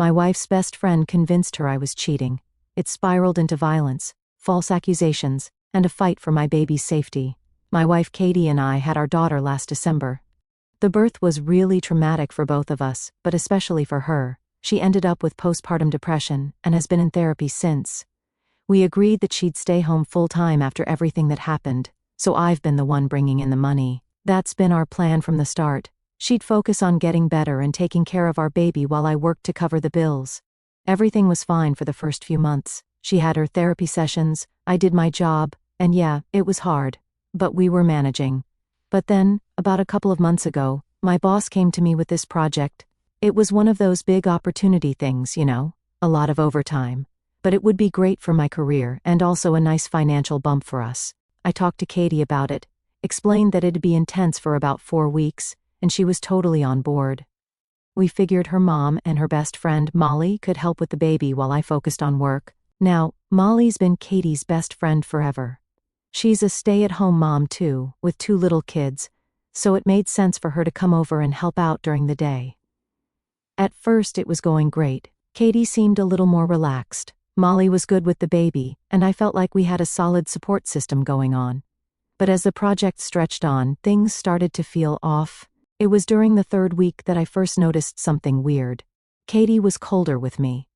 My wife's best friend convinced her I was cheating. It spiraled into violence, false accusations, and a fight for my baby's safety. My wife Katie and I had our daughter last December. The birth was really traumatic for both of us, but especially for her. She ended up with postpartum depression and has been in therapy since. We agreed that she'd stay home full-time after everything that happened, so I've been the one bringing in the money. That's been our plan from the start. She'd focus on getting better and taking care of our baby while I worked to cover the bills. Everything was fine for the first few months. She had her therapy sessions, I did my job, and yeah, it was hard. But we were managing. But then, about a couple of months ago, my boss came to me with this project. It was one of those big opportunity things, you know, a lot of overtime. But it would be great for my career and also a nice financial bump for us. I talked to Katie about it, explained that it'd be intense for about 4 weeks, and she was totally on board. We figured her mom and her best friend, Molly, could help with the baby while I focused on work. Now, Molly's been Katie's best friend forever. She's a stay-at-home mom too, with 2 little kids, so it made sense for her to come over and help out during the day. At first it was going great. Katie seemed a little more relaxed. Molly was good with the baby, and I felt like we had a solid support system going on. But as the project stretched on, things started to feel off. It was during the 3rd week that I first noticed something weird. Katie was colder with me.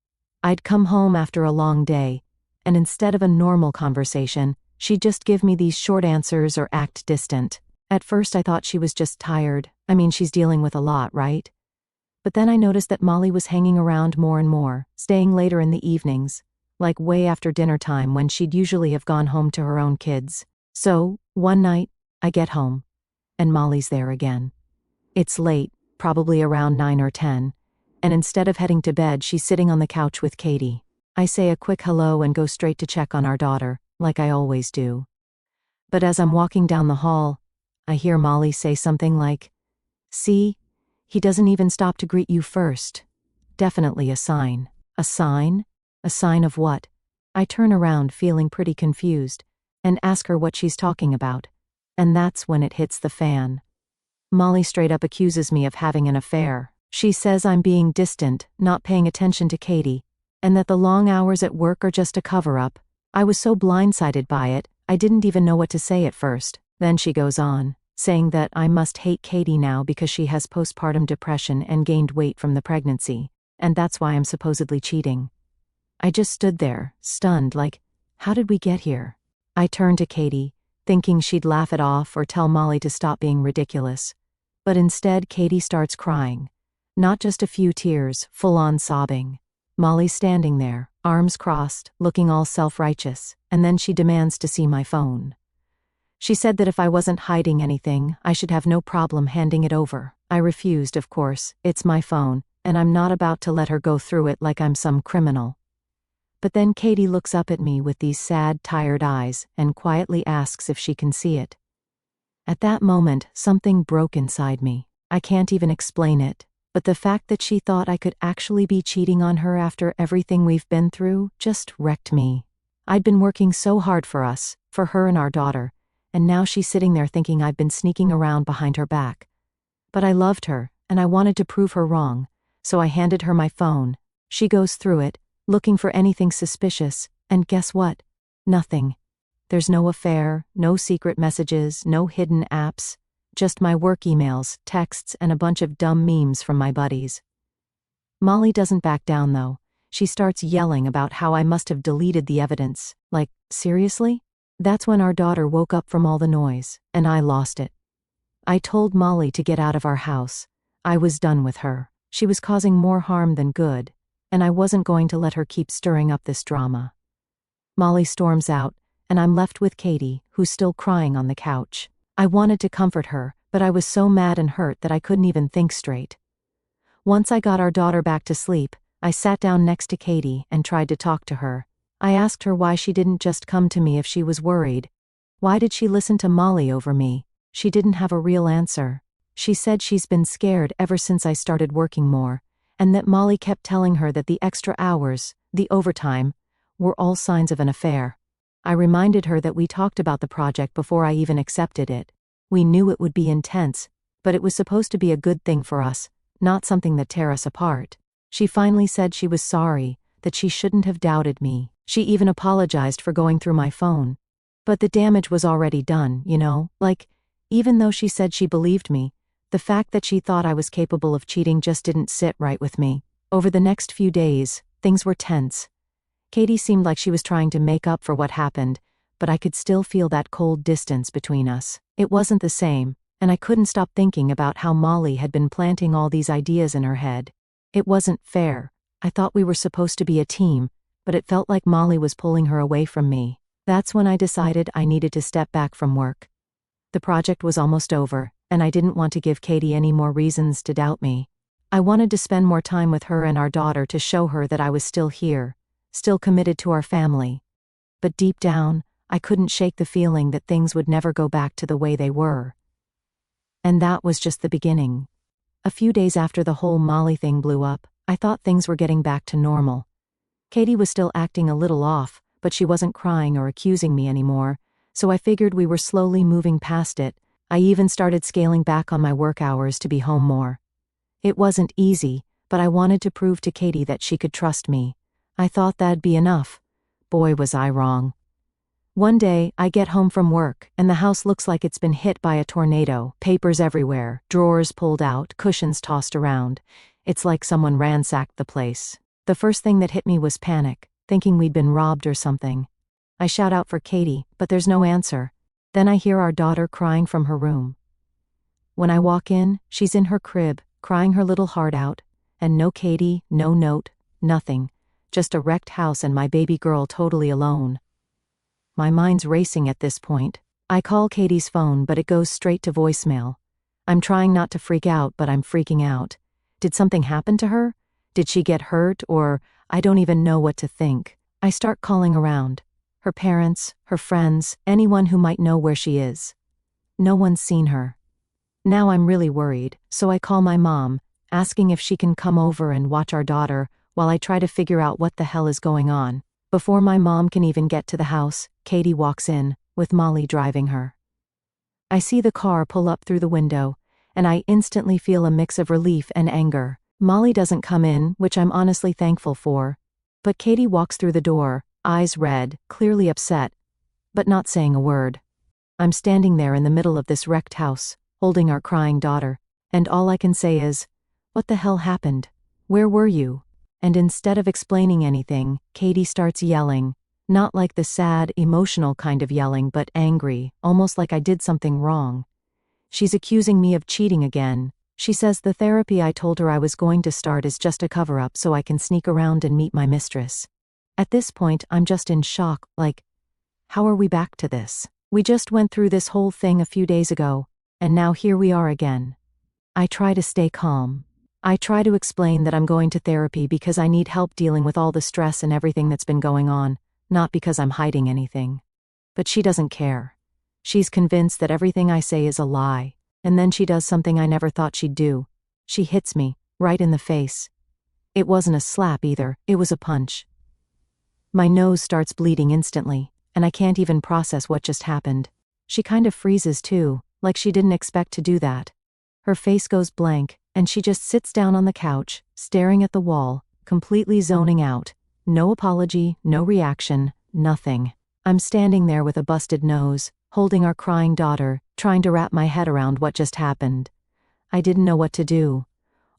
I'd come home after a long day, and instead of a normal conversation, she'd just give me these short answers or act distant. At first I thought she was just tired. I mean, she's dealing with a lot, right? But then I noticed that Molly was hanging around more and more, staying later in the evenings, like way after dinner time when she'd usually have gone home to her own kids. So, one night, I get home, and Molly's there again. It's late, probably around 9 or 10, and instead of heading to bed, she's sitting on the couch with Katie. I say a quick hello and go straight to check on our daughter, like I always do. But as I'm walking down the hall, I hear Molly say something like, "See? He doesn't even stop to greet you first." Definitely a sign. A sign? A sign of what? I turn around feeling pretty confused, and ask her what she's talking about. And that's when it hits the fan. Molly straight up accuses me of having an affair. She says I'm being distant, not paying attention to Katie, and that the long hours at work are just a cover-up. I was so blindsided by it, I didn't even know what to say at first. Then she goes on, saying that I must hate Katie now because she has postpartum depression and gained weight from the pregnancy, and that's why I'm supposedly cheating. I just stood there, stunned, like, how did we get here? I turned to Katie, thinking she'd laugh it off or tell Molly to stop being ridiculous. But instead, Katie starts crying. Not just a few tears, full-on sobbing. Molly's standing there, arms crossed, looking all self-righteous, and then she demands to see my phone. She said that if I wasn't hiding anything, I should have no problem handing it over. I refused, of course. It's my phone, and I'm not about to let her go through it like I'm some criminal. But then Katie looks up at me with these sad, tired eyes and quietly asks if she can see it. At that moment, something broke inside me. I can't even explain it, but the fact that she thought I could actually be cheating on her after everything we've been through just wrecked me. I'd been working so hard for us, for her and our daughter, and now she's sitting there thinking I've been sneaking around behind her back. But I loved her, and I wanted to prove her wrong, so I handed her my phone. She goes through it, looking for anything suspicious, and guess what? Nothing. There's no affair, no secret messages, no hidden apps, just my work emails, texts, and a bunch of dumb memes from my buddies. Molly doesn't back down though. She starts yelling about how I must have deleted the evidence. Like, seriously? That's when our daughter woke up from all the noise, and I lost it. I told Molly to get out of our house. I was done with her. She was causing more harm than good, and I wasn't going to let her keep stirring up this drama. Molly storms out, and I'm left with Katie, who's still crying on the couch. I wanted to comfort her, but I was so mad and hurt that I couldn't even think straight. Once I got our daughter back to sleep, I sat down next to Katie and tried to talk to her. I asked her why she didn't just come to me if she was worried. Why did she listen to Molly over me? She didn't have a real answer. She said she's been scared ever since I started working more, and that Molly kept telling her that the extra hours, the overtime, were all signs of an affair. I reminded her that we talked about the project before I even accepted it. We knew it would be intense, but it was supposed to be a good thing for us, not something that tear us apart. She finally said she was sorry, that she shouldn't have doubted me. She even apologized for going through my phone. But the damage was already done, you know? Like, even though she said she believed me, the fact that she thought I was capable of cheating just didn't sit right with me. Over the next few days, things were tense. Katie seemed like she was trying to make up for what happened, but I could still feel that cold distance between us. It wasn't the same, and I couldn't stop thinking about how Molly had been planting all these ideas in her head. It wasn't fair. I thought we were supposed to be a team, but it felt like Molly was pulling her away from me. That's when I decided I needed to step back from work. The project was almost over, and I didn't want to give Katie any more reasons to doubt me. I wanted to spend more time with her and our daughter to show her that I was still here, still committed to our family. But deep down, I couldn't shake the feeling that things would never go back to the way they were. And that was just the beginning. A few days after the whole Molly thing blew up, I thought things were getting back to normal. Katie was still acting a little off, but she wasn't crying or accusing me anymore, so I figured we were slowly moving past it. I even started scaling back on my work hours to be home more. It wasn't easy, but I wanted to prove to Katie that she could trust me. I thought that'd be enough. Boy, was I wrong. One day, I get home from work, and the house looks like it's been hit by a tornado. Papers everywhere, drawers pulled out, cushions tossed around. It's like someone ransacked the place. The first thing that hit me was panic, thinking we'd been robbed or something. I shout out for Katie, but there's no answer. Then I hear our daughter crying from her room. When I walk in, she's in her crib, crying her little heart out, and no Katie, no note, nothing. Just a wrecked house and my baby girl totally alone. My mind's racing at this point. I call Katie's phone, but it goes straight to voicemail. I'm trying not to freak out, but I'm freaking out. Did something happen to her? Did she get hurt, or I don't even know what to think. I start calling around. Her parents, her friends, anyone who might know where she is. No one's seen her. Now I'm really worried, so I call my mom, asking if she can come over and watch our daughter while I try to figure out what the hell is going on. Before my mom can even get to the house, Katie walks in, with Molly driving her. I see the car pull up through the window, and I instantly feel a mix of relief and anger. Molly doesn't come in, which I'm honestly thankful for. But Katie walks through the door, eyes red, clearly upset, but not saying a word. I'm standing there in the middle of this wrecked house, holding our crying daughter, and all I can say is, "What the hell happened? Where were you?" And instead of explaining anything, Katie starts yelling. Not like the sad, emotional kind of yelling, but angry, almost like I did something wrong. She's accusing me of cheating again. She says the therapy I told her I was going to start is just a cover-up so I can sneak around and meet my mistress. At this point, I'm just in shock, like, how are we back to this? We just went through this whole thing a few days ago, and now here we are again. I try to stay calm. I try to explain that I'm going to therapy because I need help dealing with all the stress and everything that's been going on, not because I'm hiding anything. But she doesn't care. She's convinced that everything I say is a lie, and then she does something I never thought she'd do. She hits me, right in the face. It wasn't a slap either, it was a punch. My nose starts bleeding instantly, and I can't even process what just happened. She kind of freezes too, like she didn't expect to do that. Her face goes blank, and she just sits down on the couch, staring at the wall, completely zoning out. No apology, no reaction, nothing. I'm standing there with a busted nose, holding our crying daughter, trying to wrap my head around what just happened. I didn't know what to do.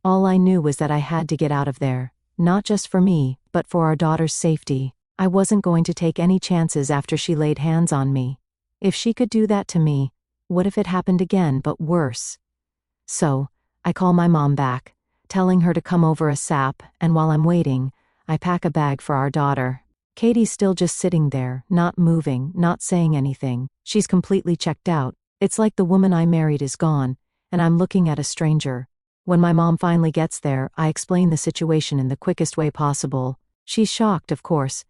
All I knew was that I had to get out of there, not just for me, but for our daughter's safety. I wasn't going to take any chances after she laid hands on me. If she could do that to me, what if it happened again, but worse? So, I call my mom back, telling her to come over ASAP, and while I'm waiting, I pack a bag for our daughter. Katie's still just sitting there, not moving, not saying anything. She's completely checked out. It's like the woman I married is gone, and I'm looking at a stranger. When my mom finally gets there, I explain the situation in the quickest way possible. She's shocked, of course,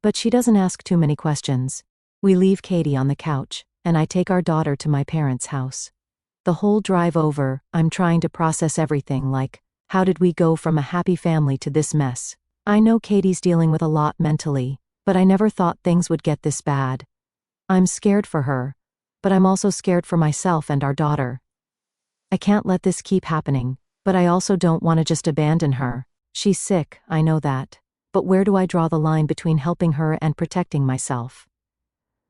but she doesn't ask too many questions. We leave Katie on the couch, and I take our daughter to my parents' house. The whole drive over, I'm trying to process everything, like, how did we go from a happy family to this mess? I know Katie's dealing with a lot mentally, but I never thought things would get this bad. I'm scared for her, but I'm also scared for myself and our daughter. I can't let this keep happening, but I also don't want to just abandon her. She's sick, I know that. But where do I draw the line between helping her and protecting myself?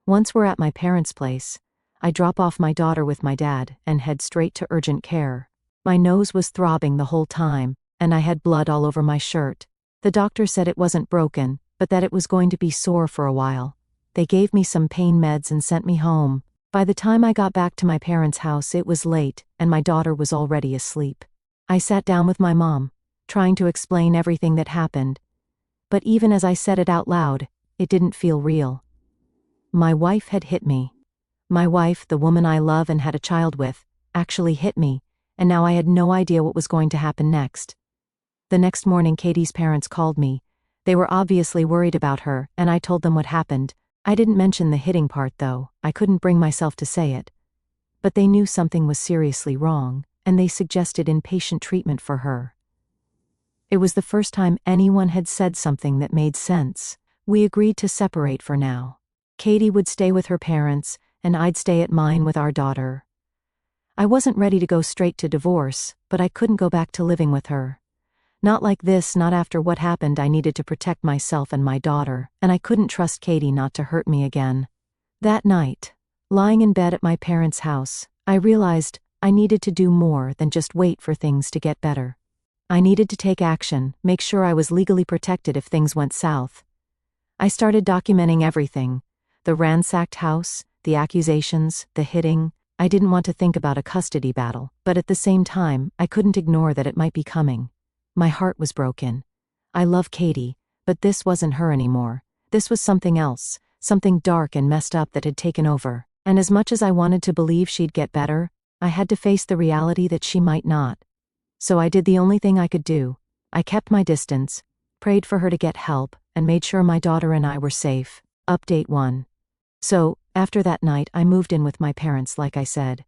Once we're at my parents' place, I drop off my daughter with my dad and head straight to urgent care. My nose was throbbing the whole time, and I had blood all over my shirt. The doctor said it wasn't broken, but that it was going to be sore for a while. They gave me some pain meds and sent me home. By the time I got back to my parents' house, it was late, and my daughter was already asleep. I sat down with my mom, trying to explain everything that happened. But even as I said it out loud, it didn't feel real. My wife had hit me. My wife, the woman I love and had a child with, actually hit me, and now I had no idea what was going to happen next. The next morning, Katie's parents called me. They were obviously worried about her, and I told them what happened. I didn't mention the hitting part though, I couldn't bring myself to say it. But they knew something was seriously wrong, and they suggested inpatient treatment for her. It was the first time anyone had said something that made sense. We agreed to separate for now. Katie would stay with her parents, and I'd stay at mine with our daughter. I wasn't ready to go straight to divorce, but I couldn't go back to living with her. Not like this, not after what happened. I needed to protect myself and my daughter, and I couldn't trust Katie not to hurt me again. That night, lying in bed at my parents' house, I realized I needed to do more than just wait for things to get better. I needed to take action, make sure I was legally protected if things went south. I started documenting everything: the ransacked house, the accusations, the hitting. I didn't want to think about a custody battle, but at the same time, I couldn't ignore that it might be coming. My heart was broken. I love Katie, but this wasn't her anymore. This was something else, something dark and messed up that had taken over. And as much as I wanted to believe she'd get better, I had to face the reality that she might not. So I did the only thing I could do. I kept my distance, prayed for her to get help, and made sure my daughter and I were safe. Update 1. So, after that night, I moved in with my parents like I said.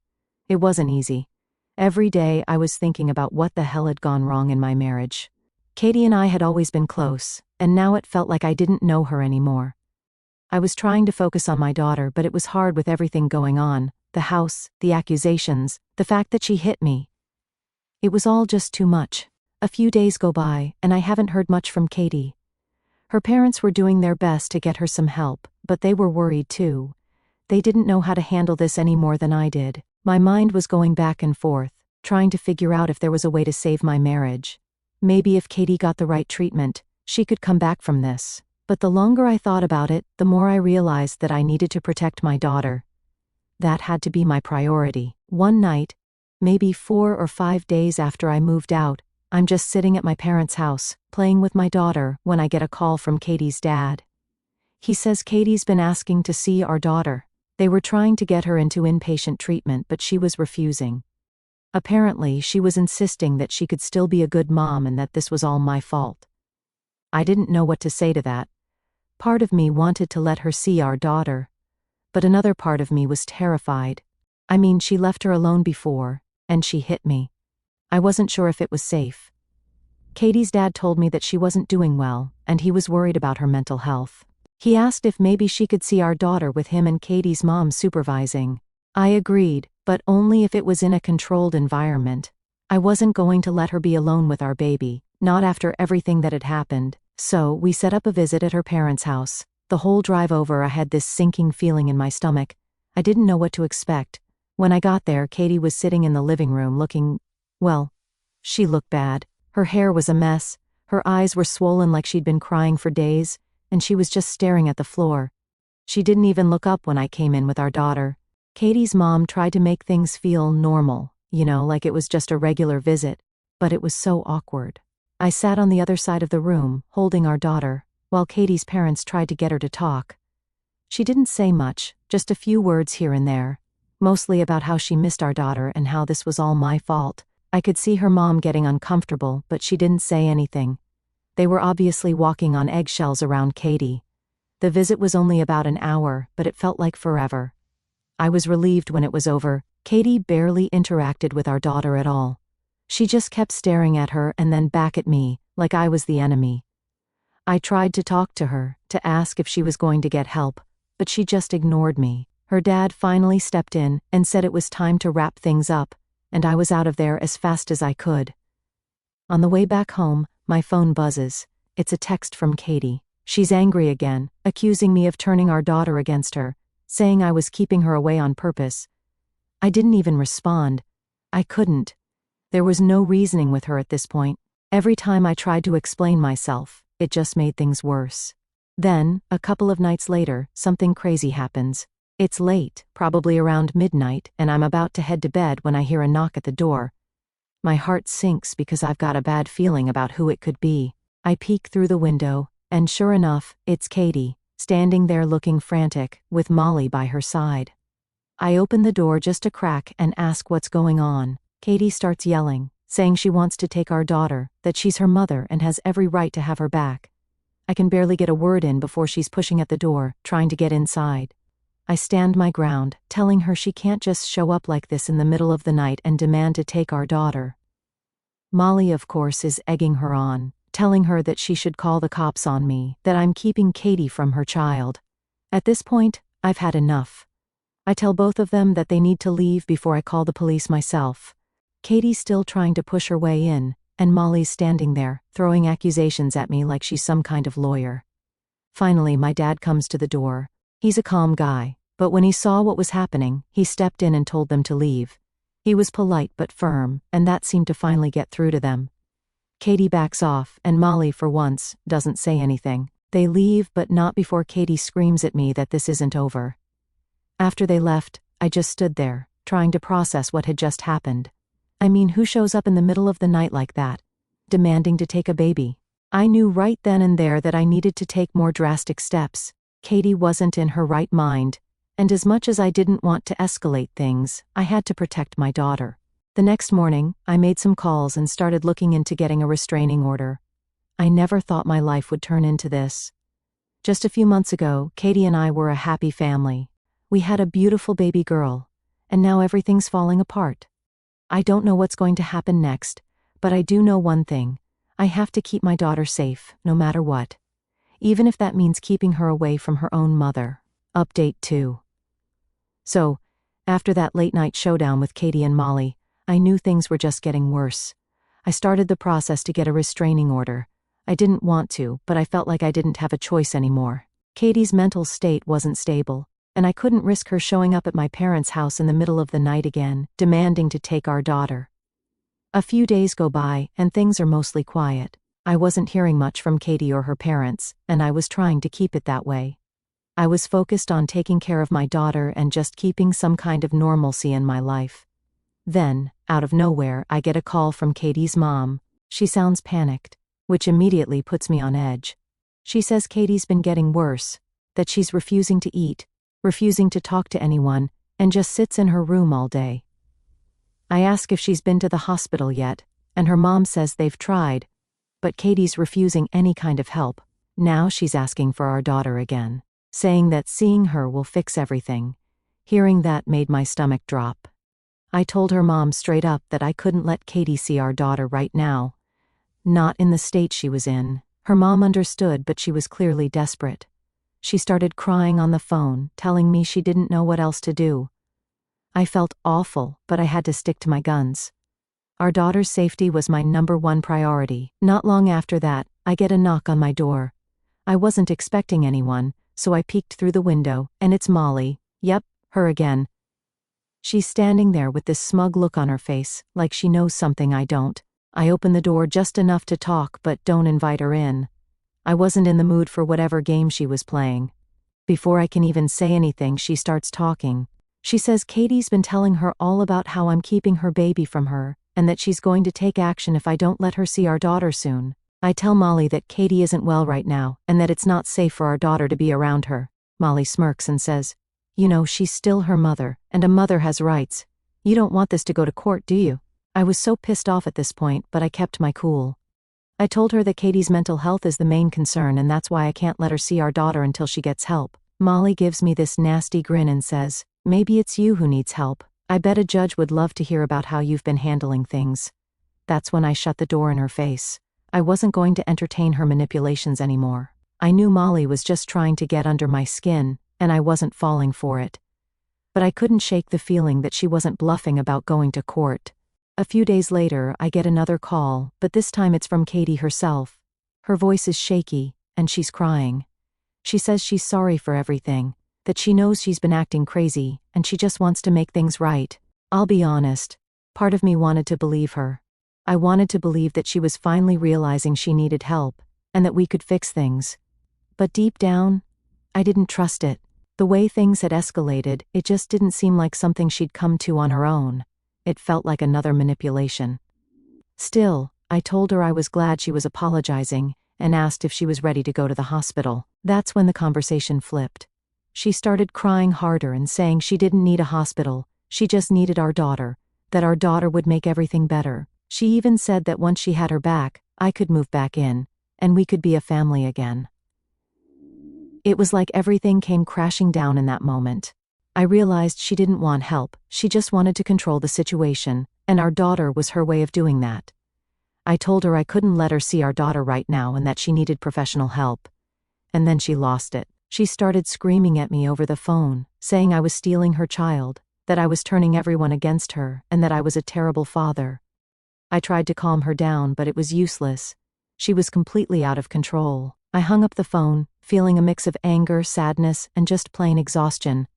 It wasn't easy. Every day I was thinking about what the hell had gone wrong in my marriage. Katie and I had always been close, and now it felt like I didn't know her anymore. I was trying to focus on my daughter, but it was hard with everything going on: the house, the accusations, the fact that she hit me. It was all just too much. A few days go by, and I haven't heard much from Katie. Her parents were doing their best to get her some help, but they were worried too. They didn't know how to handle this any more than I did. My mind was going back and forth, trying to figure out if there was a way to save my marriage. Maybe if Katie got the right treatment, she could come back from this. But the longer I thought about it, the more I realized that I needed to protect my daughter. That had to be my priority. One night, maybe 4 or 5 days after I moved out, I'm just sitting at my parents' house, playing with my daughter, when I get a call from Katie's dad. He says Katie's been asking to see our daughter. They were trying to get her into inpatient treatment, but she was refusing. Apparently, she was insisting that she could still be a good mom and that this was all my fault. I didn't know what to say to that. Part of me wanted to let her see our daughter, but another part of me was terrified. I mean, she left her alone before, and she hit me. I wasn't sure if it was safe. Katie's dad told me that she wasn't doing well, and he was worried about her mental health. He asked if maybe she could see our daughter with him and Katie's mom supervising. I agreed, but only if it was in a controlled environment. I wasn't going to let her be alone with our baby, not after everything that had happened. So, we set up a visit at her parents' house. The whole drive over I had this sinking feeling in my stomach. I didn't know what to expect. When I got there, Katie was sitting in the living room looking, well, she looked bad. Her hair was a mess, her eyes were swollen like she'd been crying for days, and she was just staring at the floor. She didn't even look up when I came in with our daughter. Katie's mom tried to make things feel normal, like it was just a regular visit, but it was so awkward. I sat on the other side of the room, holding our daughter, while Katie's parents tried to get her to talk. She didn't say much, just a few words here and there, mostly about how she missed our daughter and how this was all my fault. I could see her mom getting uncomfortable, but she didn't say anything. They were obviously walking on eggshells around Katie. The visit was only about an hour, but it felt like forever. I was relieved when it was over. Katie barely interacted with our daughter at all. She just kept staring at her and then back at me, like I was the enemy. I tried to talk to her, to ask if she was going to get help, but she just ignored me. Her dad finally stepped in and said it was time to wrap things up, and I was out of there as fast as I could. On the way back home, My phone buzzes. It's a text from Katie. She's angry again, accusing me of turning our daughter against her, saying I was keeping her away on purpose. I didn't even respond. I couldn't. There was no reasoning with her at this point. Every time I tried to explain myself, it just made things worse. Then, a couple of nights later, something crazy happens. It's late, probably around midnight, and I'm about to head to bed when I hear a knock at the door. My heart sinks because I've got a bad feeling about who it could be. I peek through the window, and sure enough, it's Katie, standing there looking frantic, with Molly by her side. I open the door just a crack and ask what's going on. Katie starts yelling, saying she wants to take our daughter, that she's her mother and has every right to have her back. I can barely get a word in before she's pushing at the door, trying to get inside. I stand my ground, telling her she can't just show up like this in the middle of the night and demand to take our daughter. Molly, of course, is egging her on, telling her that she should call the cops on me, that I'm keeping Katie from her child. At this point, I've had enough. I tell both of them that they need to leave before I call the police myself. Katie's still trying to push her way in, and Molly's standing there, throwing accusations at me like she's some kind of lawyer. Finally, my dad comes to the door. He's a calm guy, but when he saw what was happening, he stepped in and told them to leave. He was polite but firm, and that seemed to finally get through to them. Katie backs off, and Molly, for once, doesn't say anything. They leave, but not before Katie screams at me that this isn't over. After they left, I just stood there, trying to process what had just happened. I mean, who shows up in the middle of the night like that, demanding to take a baby? I knew right then and there that I needed to take more drastic steps. Katie wasn't in her right mind, and as much as I didn't want to escalate things, I had to protect my daughter. The next morning, I made some calls and started looking into getting a restraining order. I never thought my life would turn into this. Just a few months ago, Katie and I were a happy family. We had a beautiful baby girl, and now everything's falling apart. I don't know what's going to happen next, but I do know one thing. I have to keep my daughter safe, no matter what. Even if that means keeping her away from her own mother. Update 2. So, after that late-night showdown with Katie and Molly, I knew things were just getting worse. I started the process to get a restraining order. I didn't want to, but I felt like I didn't have a choice anymore. Katie's mental state wasn't stable, and I couldn't risk her showing up at my parents' house in the middle of the night again, demanding to take our daughter. A few days go by, and things are mostly quiet. I wasn't hearing much from Katie or her parents, and I was trying to keep it that way. I was focused on taking care of my daughter and just keeping some kind of normalcy in my life. Then, out of nowhere, I get a call from Katie's mom. She sounds panicked, which immediately puts me on edge. She says Katie's been getting worse, that she's refusing to eat, refusing to talk to anyone, and just sits in her room all day. I ask if she's been to the hospital yet, and her mom says they've tried, but Katie's refusing any kind of help. Now she's asking for our daughter again, saying that seeing her will fix everything. Hearing that made my stomach drop. I told her mom straight up that I couldn't let Katie see our daughter right now. Not in the state she was in. Her mom understood, but she was clearly desperate. She started crying on the phone, telling me she didn't know what else to do. I felt awful, but I had to stick to my guns. Our daughter's safety was my #1 priority. Not long after that, I get a knock on my door. I wasn't expecting anyone, so I peeked through the window, and it's Molly. Yep, her again. She's standing there with this smug look on her face, like she knows something I don't. I open the door just enough to talk, but don't invite her in. I wasn't in the mood for whatever game she was playing. Before I can even say anything, she starts talking. She says Katie's been telling her all about how I'm keeping her baby from her, and that she's going to take action if I don't let her see our daughter soon. I tell Molly that Katie isn't well right now, and that it's not safe for our daughter to be around her. Molly smirks and says, "You know, she's still her mother, and a mother has rights. You don't want this to go to court, do you?" I was so pissed off at this point, but I kept my cool. I told her that Katie's mental health is the main concern, and that's why I can't let her see our daughter until she gets help. Molly gives me this nasty grin and says, "Maybe it's you who needs help. I bet a judge would love to hear about how you've been handling things." That's when I shut the door in her face. I wasn't going to entertain her manipulations anymore. I knew Molly was just trying to get under my skin, and I wasn't falling for it. But I couldn't shake the feeling that she wasn't bluffing about going to court. A few days later, I get another call, but this time it's from Katie herself. Her voice is shaky, and she's crying. She says she's sorry for everything, that she knows she's been acting crazy, and she just wants to make things right. I'll be honest. Part of me wanted to believe her. I wanted to believe that she was finally realizing she needed help, and that we could fix things. But deep down, I didn't trust it. The way things had escalated, it just didn't seem like something she'd come to on her own. It felt like another manipulation. Still, I told her I was glad she was apologizing, and asked if she was ready to go to the hospital. That's when the conversation flipped. She started crying harder and saying she didn't need a hospital, she just needed our daughter, that our daughter would make everything better. She even said that once she had her back, I could move back in, and we could be a family again. It was like everything came crashing down in that moment. I realized she didn't want help, she just wanted to control the situation, and our daughter was her way of doing that. I told her I couldn't let her see our daughter right now and that she needed professional help. And then she lost it. She started screaming at me over the phone, saying I was stealing her child, that I was turning everyone against her, and that I was a terrible father. I tried to calm her down, but it was useless. She was completely out of control. I hung up the phone, feeling a mix of anger, sadness, and just plain exhaustion.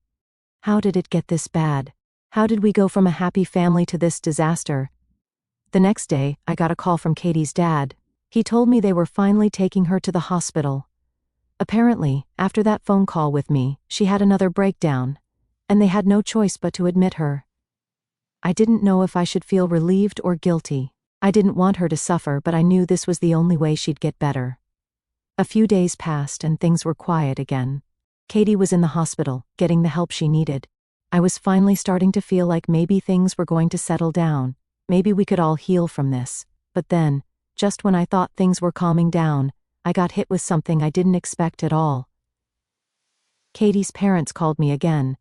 How did it get this bad? How did we go from a happy family to this disaster? The next day, I got a call from Katie's dad. He told me they were finally taking her to the hospital. Apparently, after that phone call with me, she had another breakdown, and they had no choice but to admit her. I didn't know if I should feel relieved or guilty. I didn't want her to suffer, but I knew this was the only way she'd get better. A few days passed and things were quiet again. Katie was in the hospital, getting the help she needed. I was finally starting to feel like maybe things were going to settle down. Maybe we could all heal from this. But then, just when I thought things were calming down, I got hit with something I didn't expect at all. Katie's parents called me again.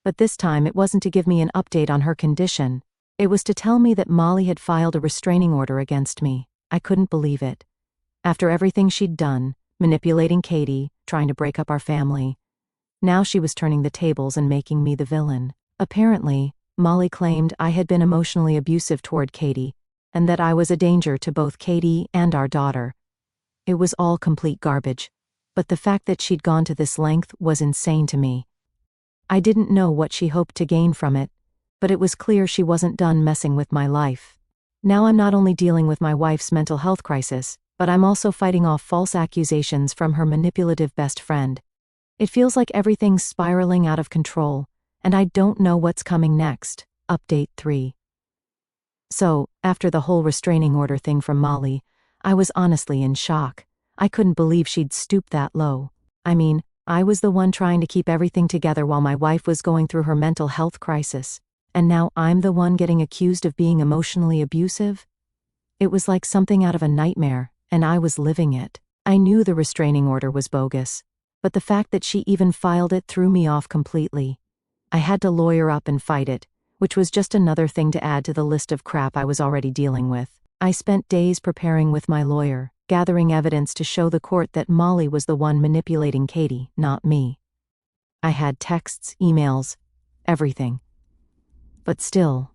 But this time it wasn't to give me an update on her condition. It was to tell me that Molly had filed a restraining order against me. I couldn't believe it. After everything she'd done, manipulating Katie, trying to break up our family, now she was turning the tables and making me the villain. Apparently, Molly claimed I had been emotionally abusive toward Katie, and that I was a danger to both Katie and our daughter. It was all complete garbage, but the fact that she'd gone to this length was insane to me. I didn't know what she hoped to gain from it, but it was clear she wasn't done messing with my life. Now I'm not only dealing with my wife's mental health crisis, but I'm also fighting off false accusations from her manipulative best friend. It feels like everything's spiraling out of control, and I don't know what's coming next. Update 3. So, after the whole restraining order thing from Molly, I was honestly in shock. I couldn't believe she'd stooped that low. I mean, I was the one trying to keep everything together while my wife was going through her mental health crisis, and now I'm the one getting accused of being emotionally abusive? It was like something out of a nightmare, and I was living it. I knew the restraining order was bogus, but the fact that she even filed it threw me off completely. I had to lawyer up and fight it, which was just another thing to add to the list of crap I was already dealing with. I spent days preparing with my lawyer, gathering evidence to show the court that Molly was the one manipulating Katie, not me. I had texts, emails, everything. But still,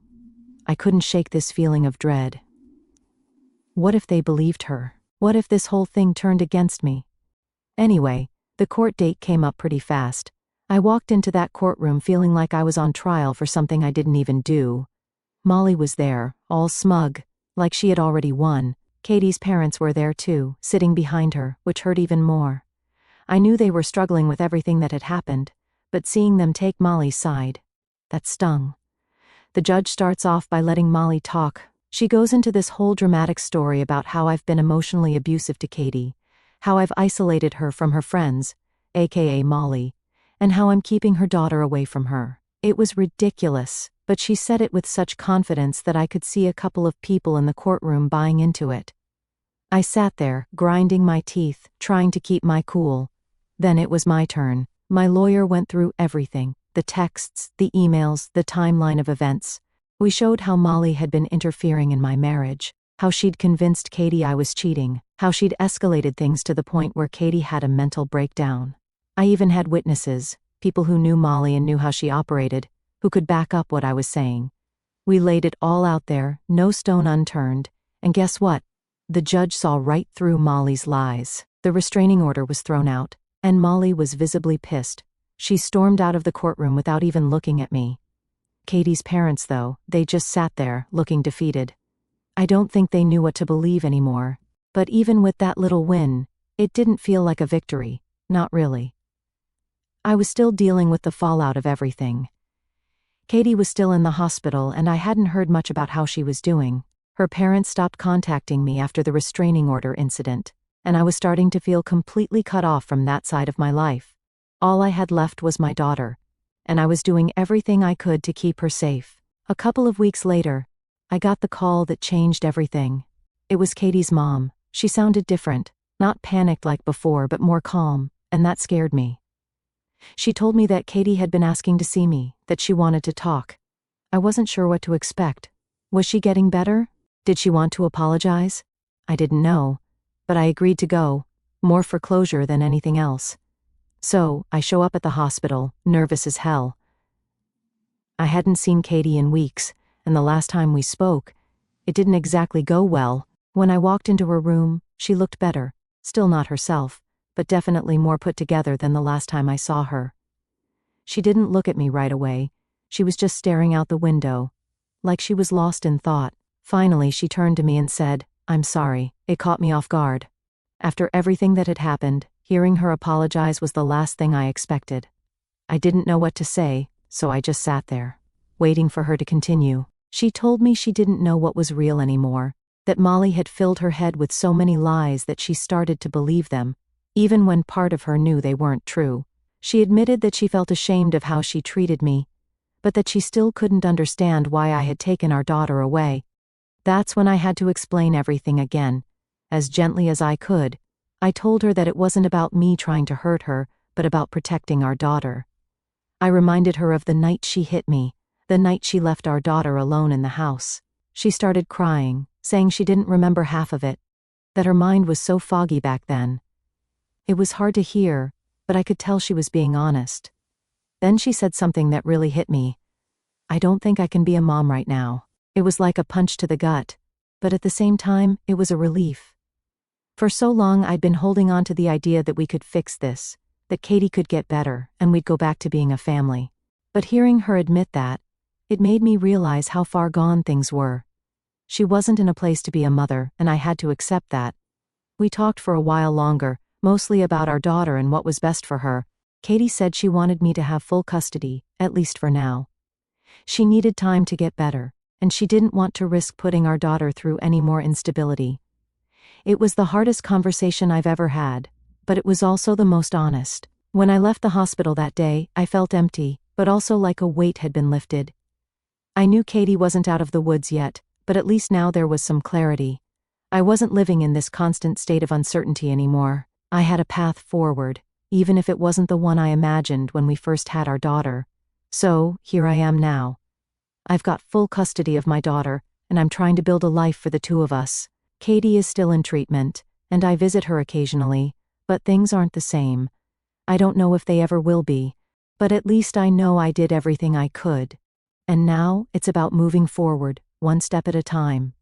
I couldn't shake this feeling of dread. What if they believed her? What if this whole thing turned against me? Anyway, the court date came up pretty fast. I walked into that courtroom feeling like I was on trial for something I didn't even do. Molly was there, all smug, like she had already won. Katie's parents were there too, sitting behind her, which hurt even more. I knew they were struggling with everything that had happened, but seeing them take Molly's side, that stung. The judge starts off by letting Molly talk. She goes into this whole dramatic story about how I've been emotionally abusive to Katie, how I've isolated her from her friends, aka Molly, and how I'm keeping her daughter away from her. It was ridiculous, but she said it with such confidence that I could see a couple of people in the courtroom buying into it. I sat there, grinding my teeth, trying to keep my cool. Then it was my turn. My lawyer went through everything, the texts, the emails, the timeline of events. We showed how Molly had been interfering in my marriage, how she'd convinced Katie I was cheating, how she'd escalated things to the point where Katie had a mental breakdown. I even had witnesses, people who knew Molly and knew how she operated, who could back up what I was saying. We laid it all out there, no stone unturned, and guess what? The judge saw right through Molly's lies. The restraining order was thrown out, and Molly was visibly pissed. She stormed out of the courtroom without even looking at me. Katie's parents, though, they just sat there, looking defeated. I don't think they knew what to believe anymore. But even with that little win, it didn't feel like a victory. Not really. I was still dealing with the fallout of everything. Katie was still in the hospital, and I hadn't heard much about how she was doing. Her parents stopped contacting me after the restraining order incident, and I was starting to feel completely cut off from that side of my life. All I had left was my daughter, and I was doing everything I could to keep her safe. A couple of weeks later, I got the call that changed everything. It was Katie's mom. She sounded different, not panicked like before, but more calm, and that scared me. She told me that Katie had been asking to see me, that she wanted to talk. I wasn't sure what to expect. Was she getting better? Did she want to apologize? I didn't know, but I agreed to go, more for closure than anything else. So, I show up at the hospital, nervous as hell. I hadn't seen Katie in weeks, and the last time we spoke, it didn't exactly go well. When I walked into her room, she looked better, still not herself, but definitely more put together than the last time I saw her. She didn't look at me right away. She was just staring out the window, like she was lost in thought. Finally, she turned to me and said, "I'm sorry, it caught me off guard." After everything that had happened, hearing her apologize was the last thing I expected. I didn't know what to say, so I just sat there, waiting for her to continue. She told me she didn't know what was real anymore, that Molly had filled her head with so many lies that she started to believe them, even when part of her knew they weren't true. She admitted that she felt ashamed of how she treated me, but that she still couldn't understand why I had taken our daughter away. That's when I had to explain everything again. As gently as I could, I told her that it wasn't about me trying to hurt her, but about protecting our daughter. I reminded her of the night she hit me, the night she left our daughter alone in the house. She started crying, saying she didn't remember half of it, that her mind was so foggy back then. It was hard to hear, but I could tell she was being honest. Then she said something that really hit me. "I don't think I can be a mom right now." It was like a punch to the gut, but at the same time, it was a relief. For so long I'd been holding on to the idea that we could fix this, that Katie could get better, and we'd go back to being a family. But hearing her admit that, it made me realize how far gone things were. She wasn't in a place to be a mother, and I had to accept that. We talked for a while longer, mostly about our daughter and what was best for her. Katie said she wanted me to have full custody, at least for now. She needed time to get better, and she didn't want to risk putting our daughter through any more instability. It was the hardest conversation I've ever had, but it was also the most honest. When I left the hospital that day, I felt empty, but also like a weight had been lifted. I knew Katie wasn't out of the woods yet, but at least now there was some clarity. I wasn't living in this constant state of uncertainty anymore. I had a path forward, even if it wasn't the one I imagined when we first had our daughter. So, here I am now. I've got full custody of my daughter, and I'm trying to build a life for the two of us. Katie is still in treatment, and I visit her occasionally, but things aren't the same. I don't know if they ever will be, but at least I know I did everything I could. And now, it's about moving forward, one step at a time.